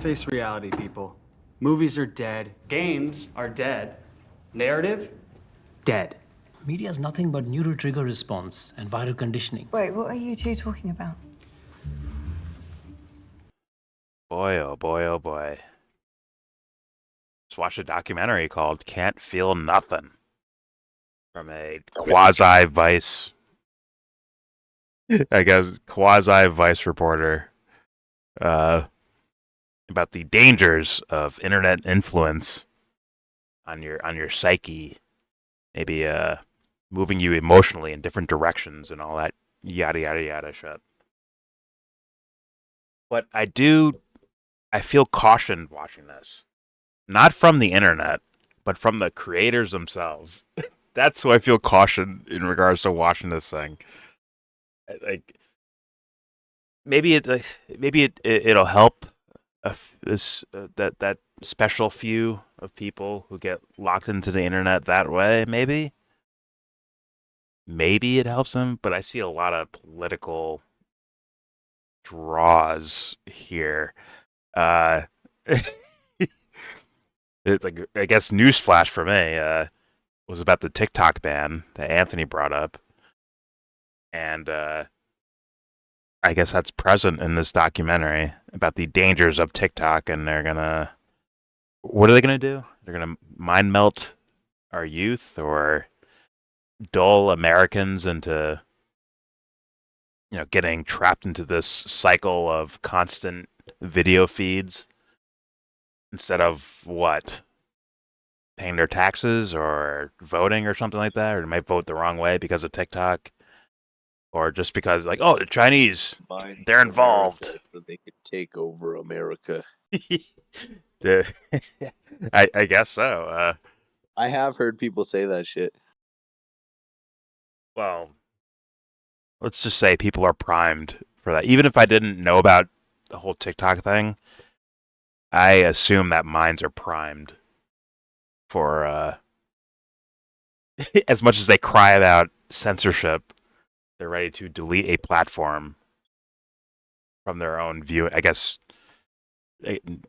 Face reality, people. Movies are dead. Games are dead. Narrative? Dead. Media is nothing but neural trigger response and viral conditioning. Wait, what are you two talking about? Boy, oh boy, oh boy. Just watched a documentary called Can't Feel Nothing from a quasi-Vice, I guess, quasi-Vice reporter about the dangers of internet influence on your psyche, maybe moving you emotionally in different directions and all that yada yada yada shit. But I feel cautioned watching this. Not from the internet, but from the creators themselves. That's who I feel cautioned in regards to watching this thing. Like it'll help that special few of people who get locked into the internet that way. Maybe it helps them, but I see a lot of political draws here. It's like, I guess, newsflash for me was about the TikTok ban that Anthony brought up, and I guess that's present in this documentary about the dangers of TikTok, and what are they gonna do? They're gonna mind melt our youth or dull Americans into, getting trapped into this cycle of constant video feeds instead of what? Paying their taxes or voting or something like that, or they might vote the wrong way because of TikTok, or just because, like, oh, the Chinese, they're involved. America, so they could take over America. I guess so. I have heard people say that shit. Well, let's just say people are primed for that. Even if I didn't know about the whole TikTok thing, I assume that minds are primed for as much as they cry about censorship, they're ready to delete a platform from their own view. I guess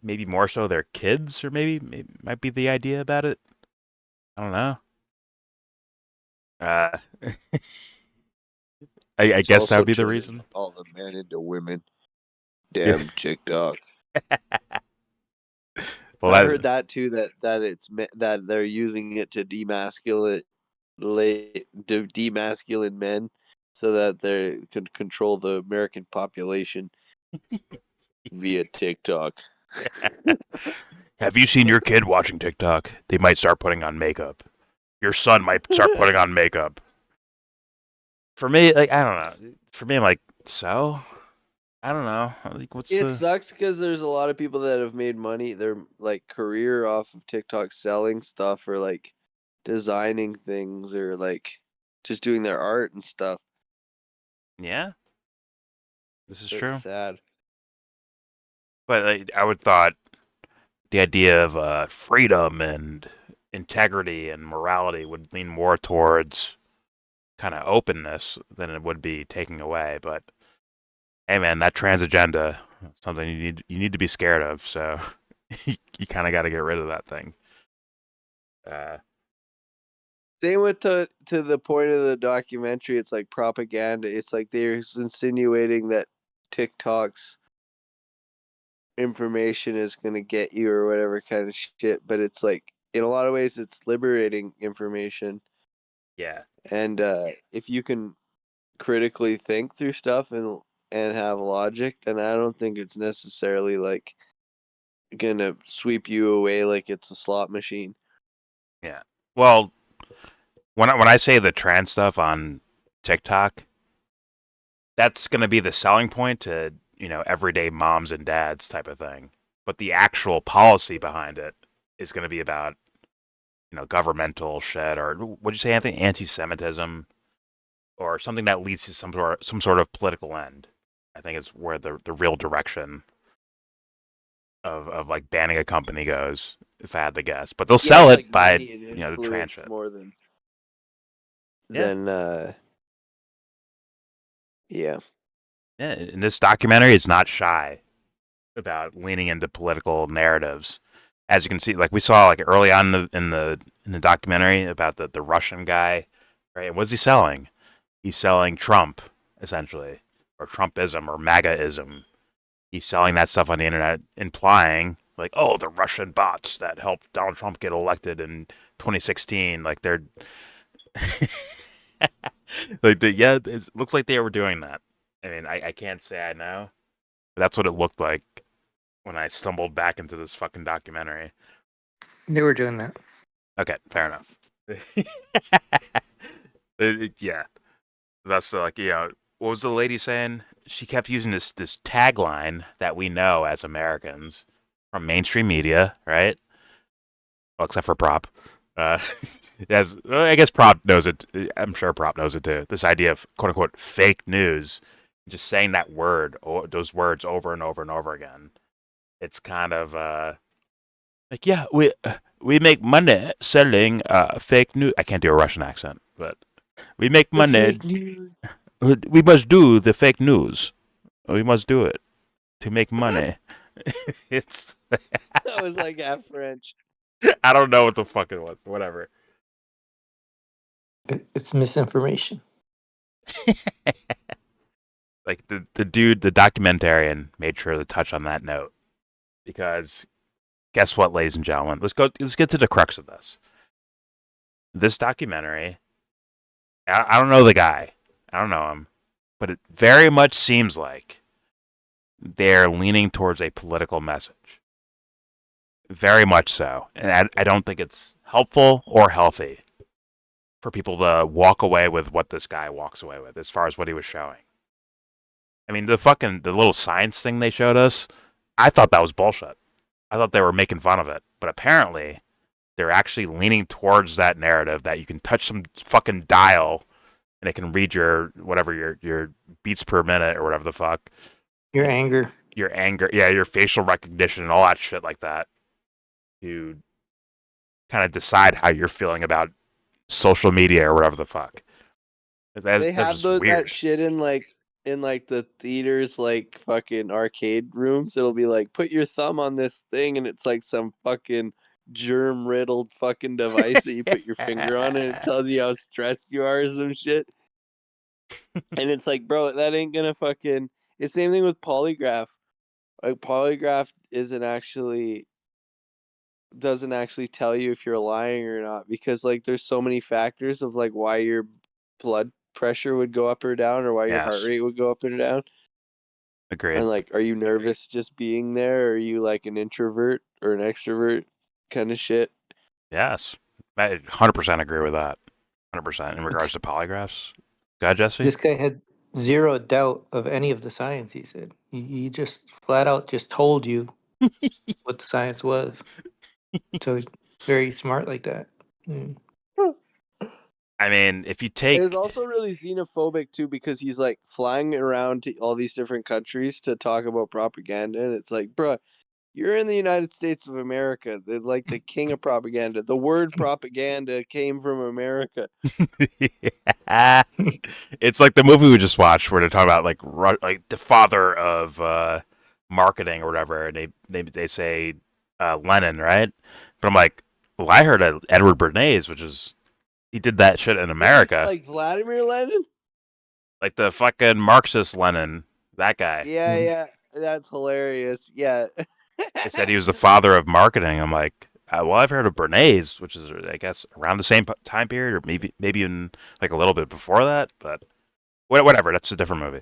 maybe more so their kids, or maybe might be the idea about it. I don't know. I guess that would be the reason. All the men into women. Damn TikTok. Well, I heard that too. That they're using it to demasculate men, so that they can control the American population via TikTok. Have you seen your kid watching TikTok? They might start putting on makeup. Your son might start putting on makeup. For me, like, I don't know. For me, I'm like, so? I don't know. Like, It sucks because there's a lot of people that have made money, their like career off of TikTok selling stuff or like designing things or like just doing their art and stuff. Yeah, this is It's true. sad. But like, I would thought the idea of freedom and integrity and morality would lean more towards kind of openness than it would be taking away. But hey, man, that trans agenda, something you need to be scared of. So you kind of got to get rid of that thing. Same with to the point of the documentary. It's like propaganda. It's like they're insinuating that TikTok's information is gonna get you or whatever kind of shit. But it's like in a lot of ways, it's liberating information. Yeah. And if you can critically think through stuff and have logic, then I don't think it's necessarily like gonna sweep you away like it's a slot machine. Yeah. Well, when I say the trans stuff on TikTok, that's going to be the selling point to, everyday moms and dads type of thing. But the actual policy behind it is going to be about, governmental shit, or what'd you say, Anthony? Anti-Semitism, or something that leads to some sort of political end. I think is where the real direction of like banning a company goes, if I had to guess. But they'll sell it by, the trans shit. More than Yeah. Yeah. Yeah, and this documentary is not shy about leaning into political narratives. As you can see, like we saw like early on in the documentary about the Russian guy, right? What's he selling? He's selling Trump, essentially, or Trumpism or MAGAism. He's selling that stuff on the internet, implying like, oh, the Russian bots that helped Donald Trump get elected in 2016, like they're like, yeah, it looks like they were doing that. I mean, I can't say I know, but that's what it looked like when I stumbled back into this fucking documentary. They were doing that. Okay, fair enough. Yeah, that's like, what was the lady saying? She kept using this tagline that we know as Americans from mainstream media, right? Well, except for Prop. Yes, I guess Prop knows it. I'm sure Prop knows it too. This idea of quote unquote fake news, just saying that word, those words over and over and over again. It's kind of like, yeah, we make money selling fake news. I can't do a Russian accent, but we make money. We must do the fake news. We must do it to make money. It's That was like half French. I don't know what the fuck it was. Whatever. It's misinformation. Like the dude, the documentarian, made sure to touch on that note because guess what, ladies and gentlemen? Let's get to the crux of this. This documentary. I don't know the guy. I don't know him, but it very much seems like they're leaning towards a political message. Very much so. And I don't think it's helpful or healthy for people to walk away with what this guy walks away with as far as what he was showing. I mean, the little science thing they showed us, I thought that was bullshit. I thought they were making fun of it. But apparently, they're actually leaning towards that narrative that you can touch some fucking dial and it can read your beats per minute or whatever the fuck. Your anger. Yeah, your facial recognition and all that shit like that. To kind of decide how you're feeling about social media or whatever the fuck. They have that shit in the theaters, like fucking arcade rooms. It'll be like, put your thumb on this thing, and it's like some fucking germ riddled fucking device that you put your finger on, and it tells you how stressed you are or some shit. And it's like, bro, that ain't gonna fucking. It's the same thing with polygraph. Like polygraph doesn't actually tell you if you're lying or not, because like there's so many factors of like why your blood pressure would go up or down, or why your heart rate would go up or down. Agreed. And like, are you nervous just being there, or are you like an introvert or an extrovert kind of shit? Yes. I 100% agree with that. 100% in regards to polygraphs. Go ahead, Jesse. This guy had zero doubt of any of the science, he said. He just flat out just told you what the science was. So he's very smart like that. Mm. I mean, if you take... It's also really xenophobic too, because he's like flying around to all these different countries to talk about propaganda, and it's like, bruh, you're in the United States of America. They're like the king of propaganda. The word propaganda came from America. It's like the movie we just watched where they're talking about like the father of marketing or whatever, and they say Lenin, right? But I'm like, well, I heard of Edward Bernays, which is he did that shit in America, Like Vladimir Lenin? like the fucking Marxist Lenin, that guy. Yeah, that's hilarious. Yeah. They said he was the father of marketing. I'm like, well, I've heard of Bernays, which is I guess around the same time period, or maybe even like a little bit before that. But whatever, that's a different movie.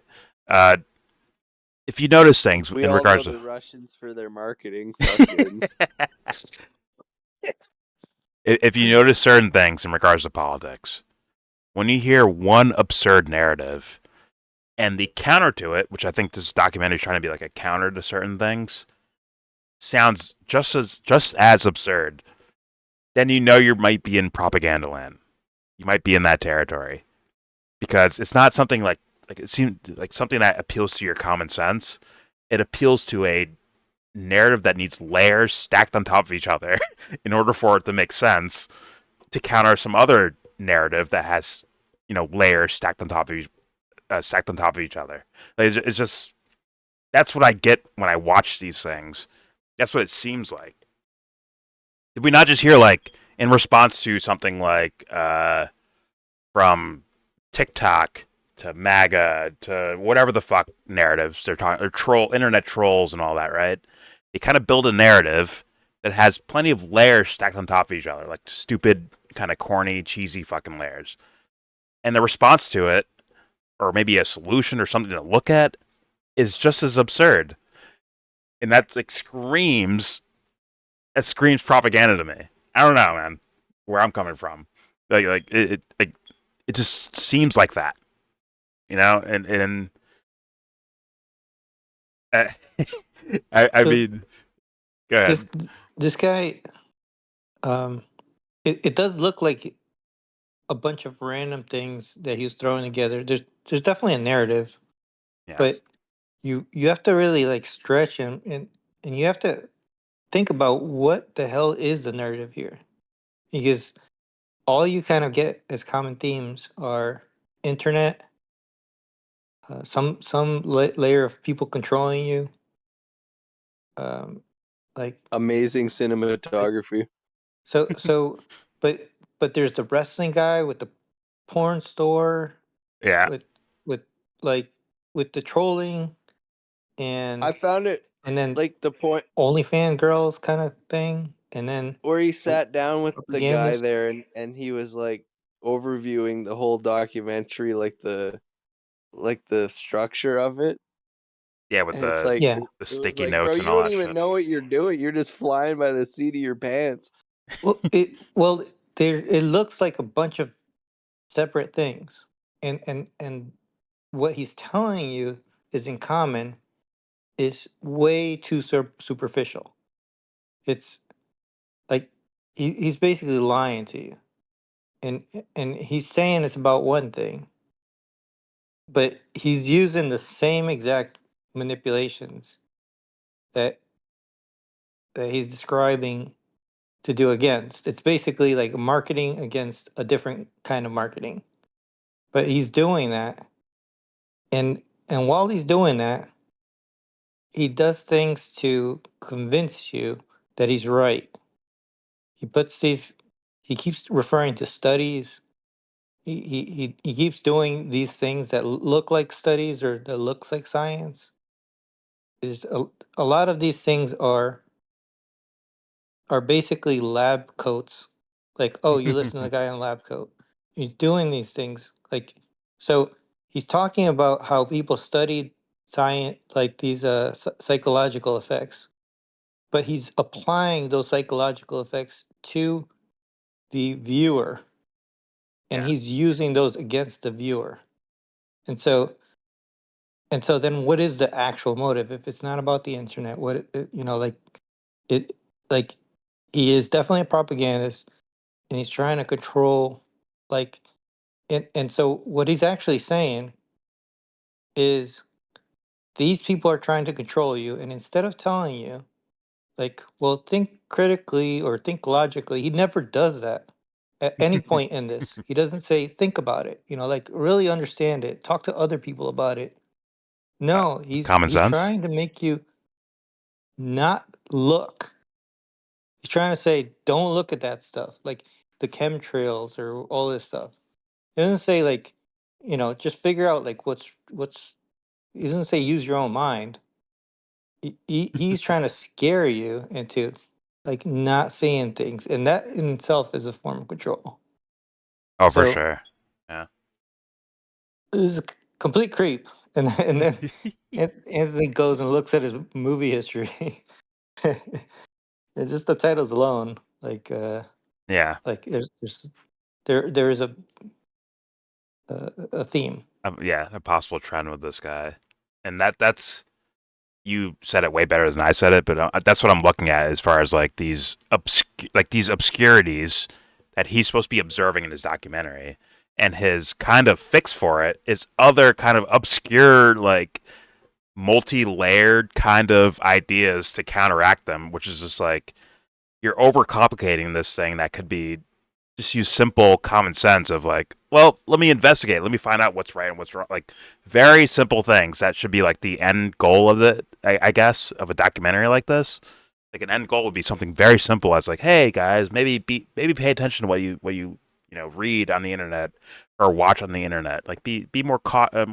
If you notice things We in all regards know to the Russians for their marketing. Fucking... if you notice certain things in regards to politics, when you hear one absurd narrative and the counter to it, which I think this documentary is trying to be like a counter to certain things, sounds just as absurd, then you know you might be in propaganda land. You might be in that territory. Because it's not something like it seems like something that appeals to your common sense. It appeals to a narrative that needs layers stacked on top of each other in order for it to make sense to counter some other narrative that has, layers stacked on top of each other. Like, it's just that's what I get when I watch these things. That's what it seems like. Did we not just hear like in response to something like from TikTok to MAGA to whatever the fuck narratives they're talking, or internet trolls and all that, right? They kind of build a narrative that has plenty of layers stacked on top of each other, like stupid, kind of corny, cheesy fucking layers. And the response to it, or maybe a solution or something to look at, is just as absurd. And that like screams propaganda to me. I don't know, man, where I'm coming from. It just seems like that, you know. And I So mean, go ahead. this guy, it does look like a bunch of random things that he was throwing together. There's definitely a narrative, Yes. but you have to really like stretch and you have to think about what the hell is the narrative here, because all you kind of get as common themes are internet, some layer of people controlling you, um, like Amazing cinematography. so, but there's the wrestling guy with the porn store, Yeah. with with like with the trolling I and found it then like the point OnlyFans girls kind of thing, and then where he like sat down with the guy propagandists. there and he was like overviewing the whole documentary, like the structure of it. Yeah, with And it's the like Yeah. the it was sticky like, bro, notes and you all don't that even shit. know what you're doing. You're just flying by the seat of your pants. Well, there it looks like a bunch of separate things, and what he's telling you is in common is way too superficial. It's like he's basically lying to you, and he's saying it's about one thing, but he's using the same exact manipulations that he's describing to do against. It's basically like marketing against a different kind of marketing. But he's doing that, and while he's doing that, he does things to convince you that he's right. He puts these he keeps referring to studies. He keeps doing these things that look like studies or that looks like science. There's a lot of these things are basically lab coats. Like, oh, you listen to the guy in lab coat. He's doing these things. Like, so he's talking about how people studied science, like these psychological effects, but he's applying those psychological effects to the viewer, and Yeah. he's using those against the viewer. And so, then what is the actual motive if it's not about the internet? Like it, like he is definitely a propagandist, and he's trying to control, like, and so what he's actually saying is these people are trying to control you, and instead of telling you, like, well, think critically or think logically, he never does that at any point in this. He doesn't say think about it, like really understand it, talk to other people about it. No, Common he's sense. trying to make you not look. He's trying to say don't look at that stuff, like the chemtrails or all this stuff. He doesn't say like, just figure out like what's. He doesn't say use your own mind. He's trying to scare you into like not seeing things, and that in itself is a form of control. Oh, for So sure. Yeah. this is a complete creep, and then Anthony goes and looks at his movie history. It's just the titles alone, Yeah. there is a theme. Yeah. A possible trend with this guy, and that's you said it way better than I said it, but that's what I'm looking at as far as like these obscurities that he's supposed to be observing in his documentary, and his kind of fix for it is other kind of obscure, like multi-layered kind of ideas to counteract them, which is just like you're overcomplicating this thing that could be just use simple common sense of like, well, let me investigate, let me find out what's right and what's wrong. Like very simple things that should be like the end goal of I guess, of a documentary like this. Like an end goal would be something very simple as like, hey guys, maybe pay attention to what you read on the internet or watch on the internet. Like be more conscious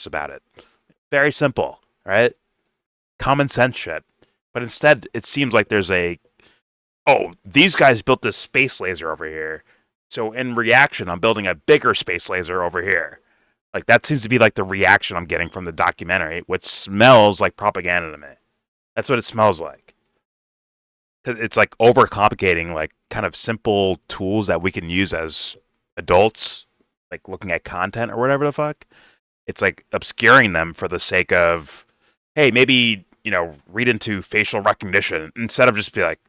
about it. Very simple, right? Common sense shit. But instead, it seems like there's these guys built this space laser over here. So in reaction, I'm building a bigger space laser over here. Like that seems to be like the reaction I'm getting from the documentary, which smells like propaganda to me. That's what it smells like. 'Cause it's like overcomplicating like kind of simple tools that we can use as adults, like looking at content or whatever the fuck. It's like obscuring them for the sake of, hey, maybe, read into facial recognition instead of just be like,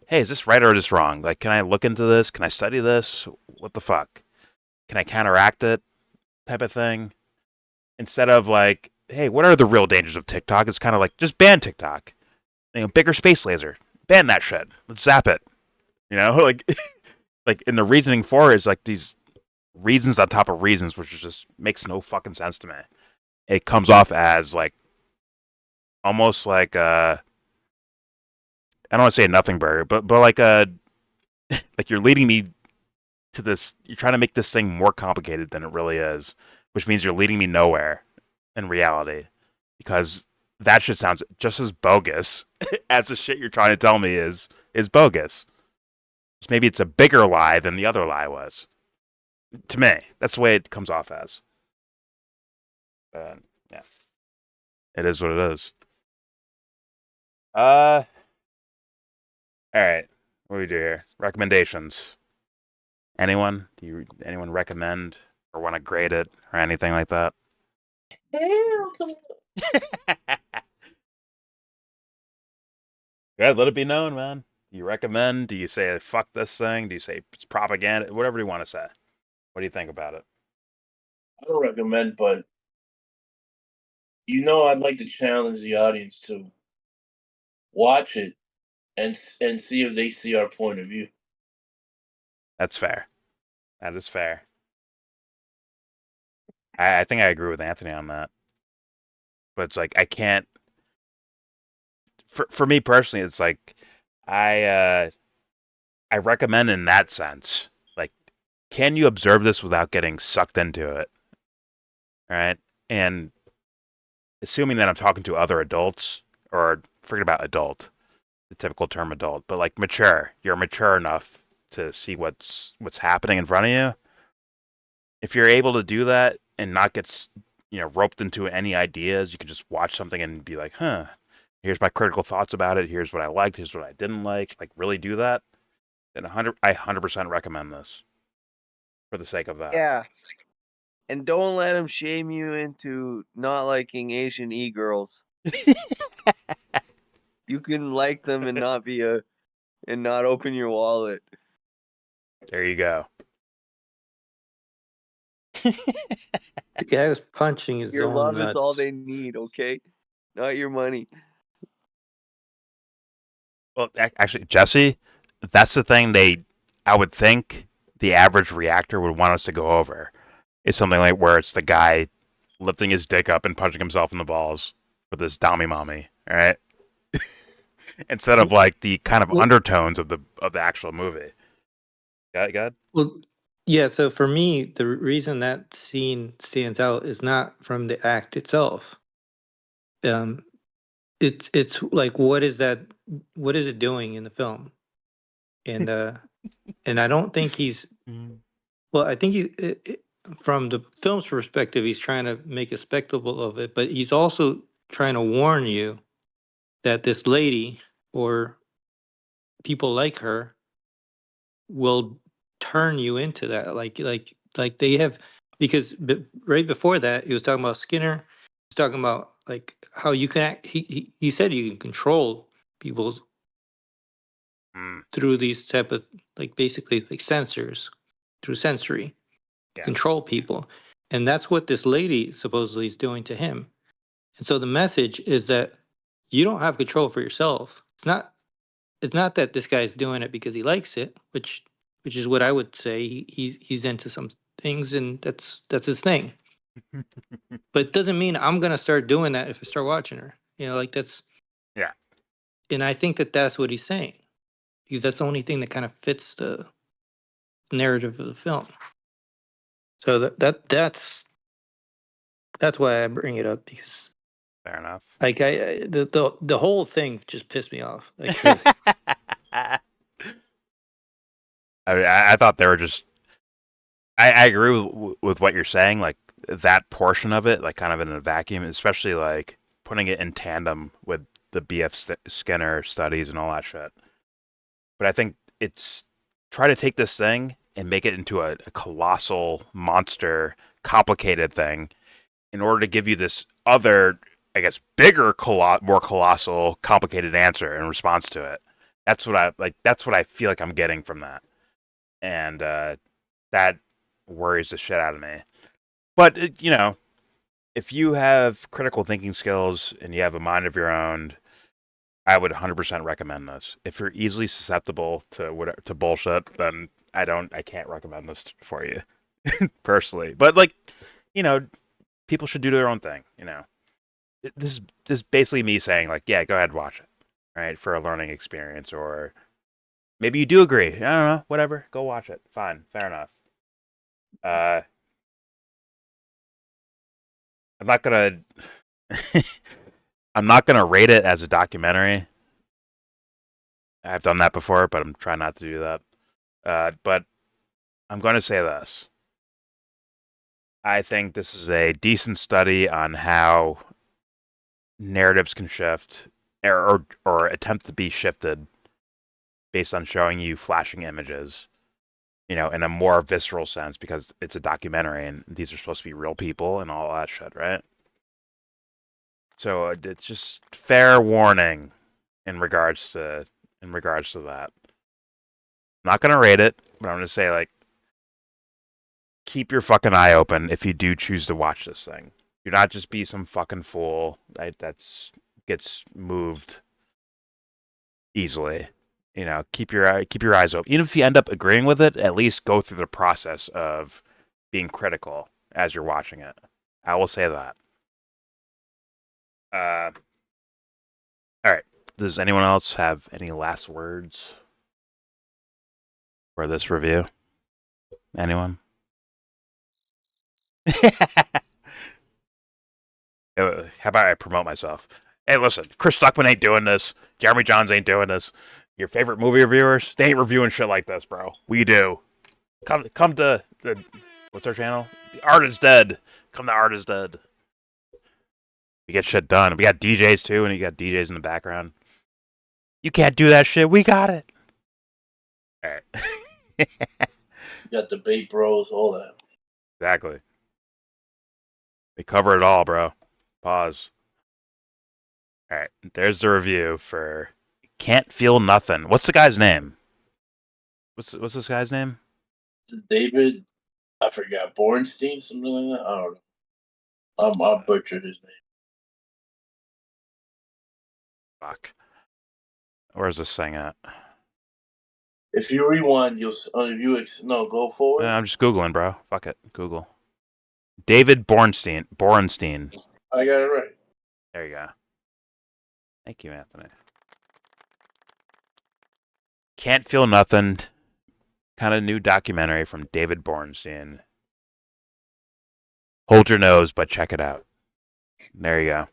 hey, is this right or is this wrong? Like, can I look into this? Can I study this? What the fuck? Can I counteract it? Type of thing. Instead of like, hey, what are the real dangers of TikTok? It's kind of like, just ban TikTok. Bigger space laser. Ban that shit. Let's zap it. Like, like, and the reasoning for it is like these reasons on top of reasons, which just makes no fucking sense to me. It comes off as like, almost like I don't want to say a nothing burger, but like like you're leading me to this. You're trying to make this thing more complicated than it really is, which means you're leading me nowhere in reality, because that shit sounds just as bogus as the shit you're trying to tell me is bogus. So maybe it's a bigger lie than the other lie was. To me, that's the way it comes off as. Yeah, it is what it is. All right. What do we do here? Recommendations. Anyone? Anyone recommend or want to grade it or anything like that? Good, let it be known, man. Do you recommend? Do you say fuck this thing? Do you say it's propaganda? Whatever you want to say. What do you think about it? I don't recommend, but I'd like to challenge the audience to watch it and see if they see our point of view. That's fair. That is fair. I think I agree with Anthony on that. But it's like I can't. For me personally, it's like I recommend in that sense. Like, can you observe this without getting sucked into it? All right, and assuming that I'm talking to other adults, or forget about adult, the typical term adult, but like mature. You're mature enough to see what's happening in front of you. If you're able to do that and not get roped into any ideas, you can just watch something and be like, huh, here's my critical thoughts about it. Here's what I liked. Here's what I didn't like. Like, really do that. Then I 100% recommend this for the sake of that. Yeah. And don't let him shame you into not liking Asian e-girls. You can like them and not and not open your wallet. There you go. The guy was punching his Your own love nuts. is all they need, okay? Not your money. Well, actually, Jesse, that's the thing I would think the average reactor would want us to go over. It's something like where it's the guy lifting his dick up and punching himself in the balls with his dummy mommy, all right? Instead of like the kind of undertones of the actual movie. Got it? Well, yeah. So for me, the reason that scene stands out is not from the act itself. It's like what is it doing in the film? And and I don't think he's well. I think from the film's perspective, he's trying to make a spectacle of it, but he's also trying to warn you that this lady or people like her will turn you into that. Like they have, because right before that, he was talking about Skinner. He's talking about like how you can act. He said you can control people through these type of like basically like sensors, through sensory. Yeah. Control people, and that's what this lady supposedly is doing to him. And so the message is that you don't have control for yourself. it's not that this guy's doing it because he likes it, which is what I would say. He's into some things, and that's his thing. But it doesn't mean I'm gonna start doing that if I start watching her. You know, like that's Yeah. And I think that that's what he's saying, because that's the only thing that kind of fits the narrative of the film. So that's why I bring it up, because Fair enough. like the whole thing just pissed me off. Like, I thought they were just. I agree with what you're saying. Like that portion of it, like kind of in a vacuum, especially like putting it in tandem with the B.F. Skinner studies and all that shit. But I think it's try to take this thing and make it into a colossal monster, complicated thing, in order to give you this other, I guess, bigger, more colossal, complicated answer in response to it. That's what I like. That's what I feel like I'm getting from that, and that worries the shit out of me. But you know, if you have critical thinking skills and you have a mind of your own, I would 100% recommend this. If you're easily susceptible to bullshit, then I can't recommend this for you personally. But like, you know, people should do their own thing. You know, this is basically me saying like, yeah, go ahead, watch it, right, for a learning experience, or maybe you do agree. I don't know, whatever, go watch it. Fine, fair enough. I'm not gonna I'm not gonna rate it as a documentary. I've done that before, but I'm trying not to do that. But I'm going to say this. I think this is a decent study on how narratives can shift or attempt to be shifted based on showing you flashing images, you know, in a more visceral sense, because it's a documentary and these are supposed to be real people and all that shit, right? So it's just fair warning in regards to that. I'm not gonna rate it, but I'm gonna say like, keep your fucking eye open if you do choose to watch this thing. Do not just be some fucking fool that's gets moved easily. You know, keep your eyes open. Even if you end up agreeing with it, at least go through the process of being critical as you're watching it. I will say that. All right. Does anyone else have any last words for this review? Anyone? How about I promote myself? Hey, listen, Chris Stuckman ain't doing this. Jeremy Johns ain't doing this. Your favorite movie reviewers, they ain't reviewing shit like this, bro. We do. Come to the, what's our channel? The Art is Dead. Come to Art is Dead. We get shit done. We got DJs too, and you got DJs in the background. You can't do that shit. We got it. All right. You got the bait bros, all that. Exactly. They cover it all, bro. Pause. All right. There's the review for Can't Feel Nothing. What's the guy's name? What's this guy's name? David, I forgot, Bornstein, something like that. I don't know. I'll butcher his name. Fuck. Where's this thing at? If you rewind, you'll go forward. I'm just Googling, bro. Fuck it. Google. David Bornstein. I got it right. There you go. Thank you, Anthony. Can't Feel Nothing. Kind of new documentary from David Bornstein. Hold your nose, but check it out. There you go.